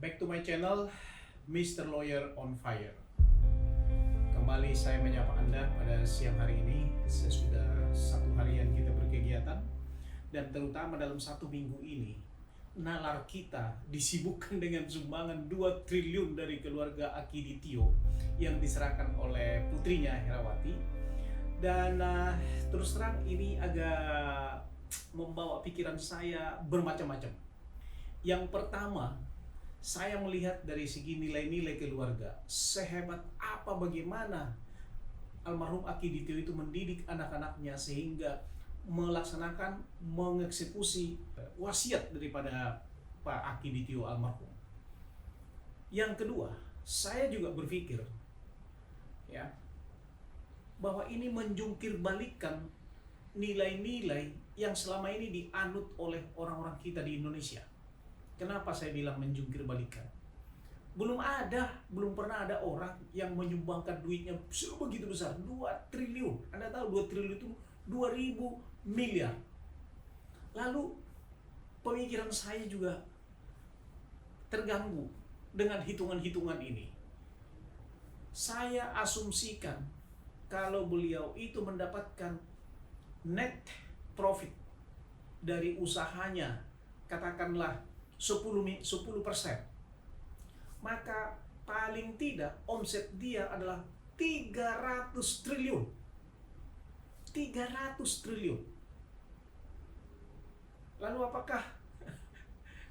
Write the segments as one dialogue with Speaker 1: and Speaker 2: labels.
Speaker 1: Back to my channel, Mr. Lawyer on Fire. Kembali saya menyapa Anda pada siang hari ini. Sesudah satu harian kita berkegiatan, dan terutama dalam satu minggu ini, nalar kita disibukkan dengan sumbangan 2 triliun dari keluarga Akiditio yang diserahkan oleh putrinya Herawati. Dan terus terang ini agak membawa pikiran saya bermacam-macam. Yang pertama, saya melihat dari segi nilai-nilai keluarga, sehebat apa bagaimana almarhum Akiditio itu mendidik anak-anaknya sehingga melaksanakan, mengeksekusi wasiat daripada Pak Akiditio almarhum. Yang kedua, saya juga berpikir ya, bahwa ini menjungkir balikan nilai-nilai yang selama ini dianut oleh orang-orang kita di Indonesia. Kenapa saya bilang menjungkir balikan? Belum pernah ada orang yang menyumbangkan duitnya sebegitu besar, 2 triliun. Anda tahu 2 triliun itu 2.000 miliar. Lalu pemikiran saya juga terganggu dengan hitungan-hitungan ini. Saya asumsikan kalau beliau itu mendapatkan net profit dari usahanya, katakanlah 10%, maka paling tidak omset dia adalah 300 triliun. 300 triliun. Lalu apakah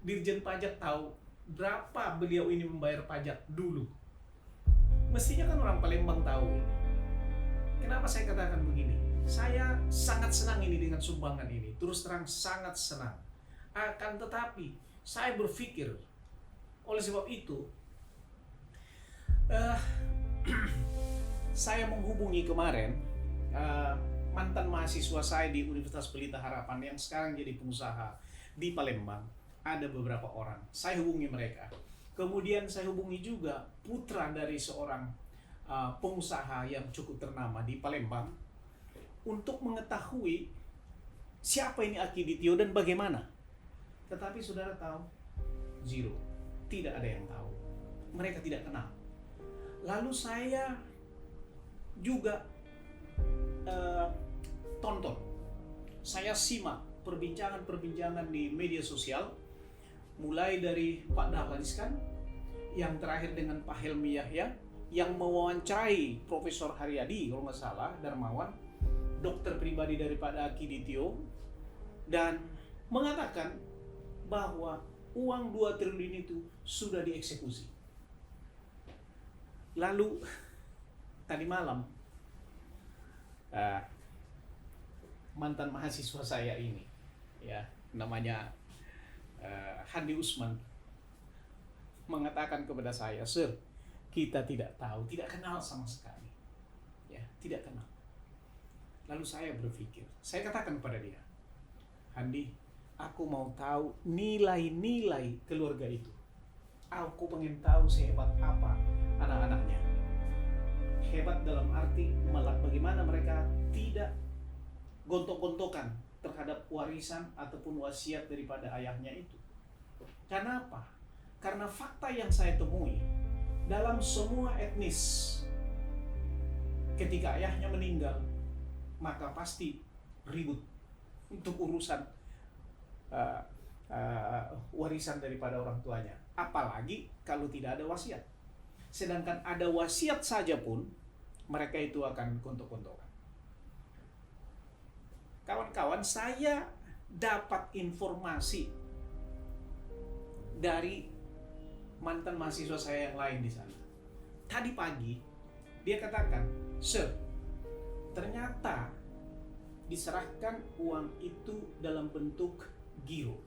Speaker 1: Dirjen Pajak tahu berapa beliau ini membayar pajak dulu? Mestinya kan orang Palembang tahu ini. Kenapa saya katakan begini? Saya sangat senang ini dengan sumbangan ini. Terus terang sangat senang. Akan tetapi saya berpikir, oleh sebab itu saya menghubungi kemarin mantan mahasiswa saya di Universitas Pelita Harapan yang sekarang jadi pengusaha di Palembang. Ada beberapa orang, saya hubungi mereka. Kemudian saya hubungi juga putra dari seorang pengusaha yang cukup ternama di Palembang untuk mengetahui siapa ini Akiditio dan bagaimana. Tetapi saudara tahu, zero. Tidak ada yang tahu. Mereka tidak kenal. Lalu saya juga tonton. Saya simak perbincangan-perbincangan di media sosial, mulai dari Pak Dahlan Iskan, yang terakhir dengan Pak Helmi Yahya, yang mewawancarai Profesor Haryadi, kalau nggak salah, Darmawan, dokter pribadi daripada Akiditio, dan mengatakan bahwa uang 2 triliun itu sudah dieksekusi. Lalu tadi malam mantan mahasiswa saya ini, ya, namanya Handi Usman, mengatakan kepada saya, "Sir, kita tidak tahu, tidak kenal sama sekali." Ya, tidak kenal. Lalu saya berpikir, saya katakan kepada dia, "Handi, aku mau tahu nilai-nilai keluarga itu. Aku pengen tahu sehebat apa anak-anaknya. Hebat dalam arti bagaimana mereka tidak gontok-gontokan terhadap warisan ataupun wasiat daripada ayahnya itu. Kenapa? Karena fakta yang saya temui dalam semua etnis, ketika ayahnya meninggal, maka pasti ribut untuk urusan warisan daripada orang tuanya. Apalagi kalau tidak ada wasiat. Sedangkan ada wasiat saja pun, mereka itu akan gontok-gontokan. Kawan-kawan, saya dapat informasi dari mantan mahasiswa saya yang lain di sana. Tadi pagi, dia katakan, "Sir, ternyata diserahkan uang itu dalam bentuk giro."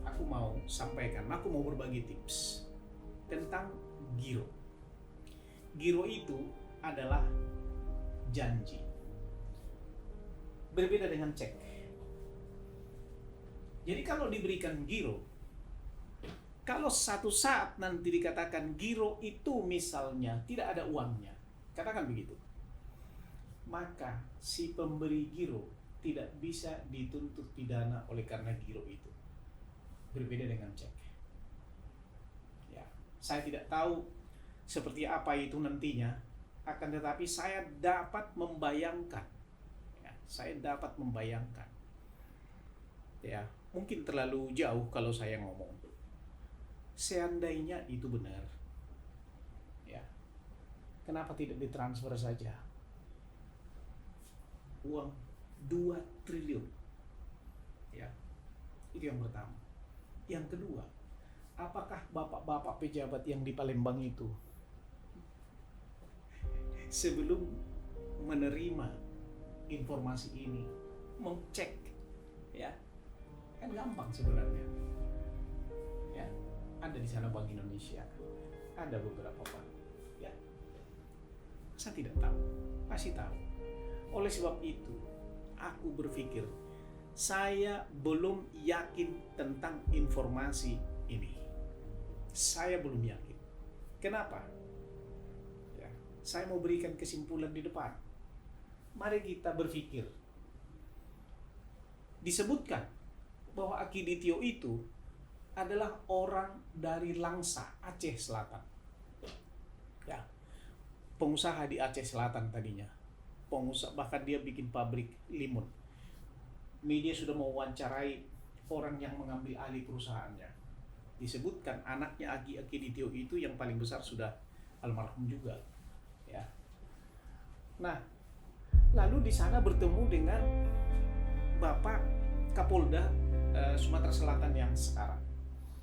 Speaker 1: Aku mau sampaikan, aku mau berbagi tips tentang giro. Giro itu adalah janji. Berbeda dengan cek. Jadi kalau diberikan giro, kalau satu saat nanti dikatakan giro itu misalnya tidak ada uangnya, katakan begitu, maka si pemberi giro tidak bisa dituntut pidana oleh karena giro itu. Berbeda dengan cek. Saya tidak tahu seperti apa itu nantinya, akan tetapi saya dapat membayangkan. Ya, saya dapat membayangkan. Ya, mungkin terlalu jauh kalau saya ngomong. Seandainya itu benar, ya, kenapa tidak ditransfer saja uang 2 triliun? Ya, itu yang pertama. Yang kedua, apakah bapak-bapak pejabat yang di Palembang itu sebelum menerima informasi ini mengcek, ya, kan gampang sebenarnya, ya, ada di sana Bank Indonesia, ada beberapa bank, ya, saya tidak tahu, pasti tahu. Oleh sebab itu, aku berpikir saya belum yakin tentang informasi ini. Saya belum yakin. Kenapa? Ya, saya mau berikan kesimpulan di depan. Mari kita berpikir. Disebutkan bahwa Akiditio itu adalah orang dari Langsa, Aceh Selatan. Ya, pengusaha di Aceh Selatan tadinya. Pengusaha, bahkan dia bikin pabrik limun. Media sudah mewawancarai orang yang mengambil alih perusahaannya. Disebutkan anaknya Akiditio itu yang paling besar sudah almarhum juga. Ya. Nah, lalu di sana bertemu dengan Bapak Kapolda Sumatera Selatan yang sekarang.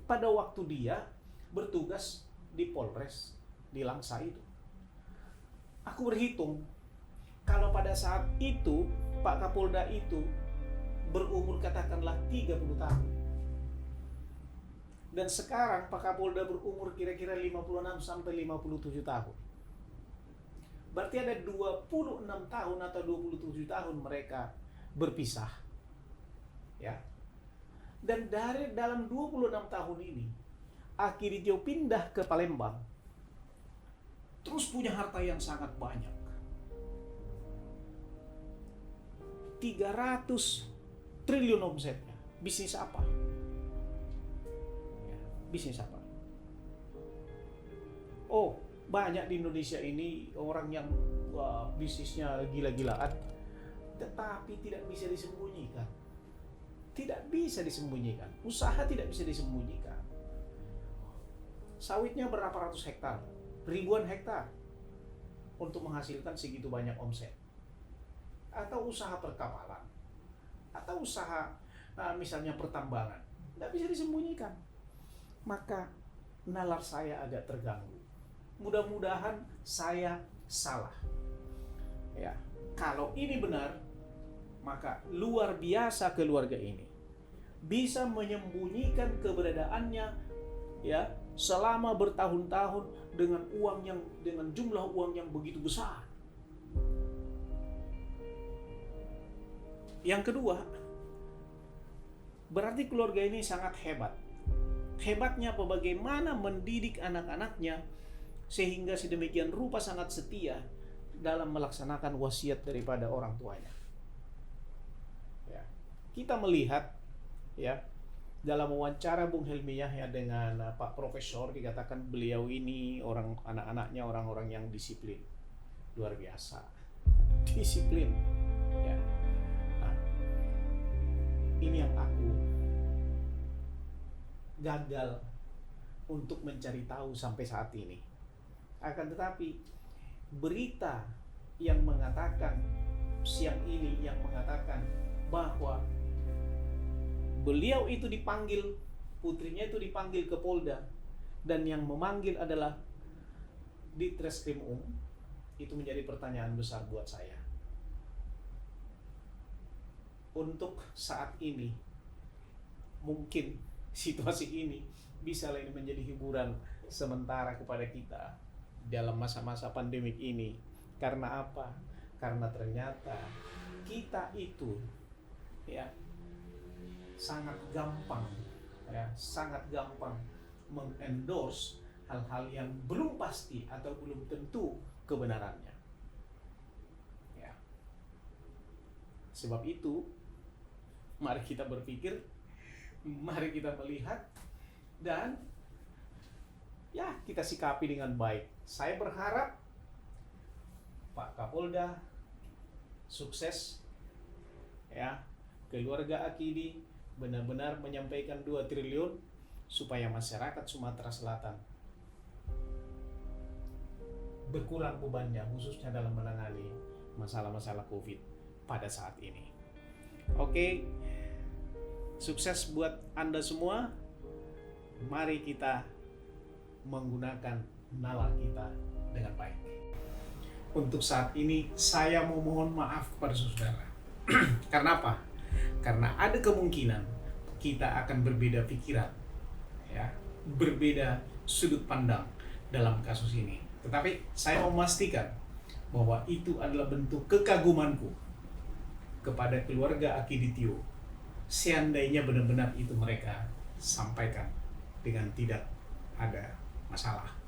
Speaker 1: Pada waktu dia bertugas di Polres di Langsa itu. Aku berhitung, kalau pada saat itu Pak Kapolda itu berumur katakanlah 30 tahun. Dan sekarang Pak Kapolda berumur kira-kira 56 sampai 57 tahun. Berarti ada 26 tahun atau 27 tahun mereka berpisah. Ya. Dan dari dalam 26 tahun ini, Akiditio pindah ke Palembang. Terus punya harta yang sangat banyak. 300 triliun omsetnya. Bisnis apa? Ya, bisnis apa? Oh, banyak di Indonesia ini orang yang bisnisnya gila-gilaan, tetapi tidak bisa disembunyikan. Tidak bisa disembunyikan. Usaha tidak bisa disembunyikan. Sawitnya berapa ratus hektar, ribuan hektar untuk menghasilkan segitu banyak omset. Atau usaha perkapalan, atau usaha misalnya pertambangan, tidak bisa disembunyikan. Maka nalar saya agak terganggu. Mudah-mudahan saya salah. Ya, kalau ini benar, maka luar biasa keluarga ini bisa menyembunyikan keberadaannya, ya, selama bertahun-tahun dengan jumlah uang yang begitu besar. Yang kedua, berarti keluarga ini sangat hebat. Hebatnya apa? Bagaimana mendidik anak-anaknya sehingga sedemikian rupa sangat setia dalam melaksanakan wasiat daripada orang tuanya. Ya. Kita melihat, ya, dalam wawancara Bung Helmi Yahya dengan Pak Profesor, dikatakan beliau ini anak-anaknya orang-orang yang disiplin, luar biasa, disiplin. Ya. Nah, ini yang aku gagal untuk mencari tahu sampai saat ini. Akan tetapi berita yang mengatakan siang ini yang mengatakan bahwa beliau itu dipanggil, putrinya itu dipanggil ke Polda, dan yang memanggil adalah Ditreskrim itu menjadi pertanyaan besar buat saya. Untuk saat ini, mungkin situasi ini bisa lain menjadi hiburan sementara kepada kita dalam masa-masa pandemik ini. Karena apa? Karena ternyata kita itu, ya, sangat gampang mengendorse hal-hal yang belum pasti atau belum tentu kebenarannya. Ya. Sebab itu, mari kita berpikir, mari kita melihat, dan ya kita sikapi dengan baik. Saya berharap Pak Kapolda sukses, ya, keluarga Akidi benar-benar menyampaikan 2 triliun supaya masyarakat Sumatera Selatan berkurang bebannya, khususnya dalam menangani masalah-masalah COVID pada saat ini. Oke, sukses buat Anda semua. Mari kita menggunakan nalar kita dengan baik. Untuk saat ini saya mohon maaf kepada saudara. Karena apa? Karena ada kemungkinan kita akan berbeda pikiran, ya, berbeda sudut pandang dalam kasus ini. Tetapi saya mau memastikan bahwa itu adalah bentuk kekagumanku kepada keluarga Akiditio. Seandainya benar-benar itu mereka sampaikan dengan tidak ada masalah.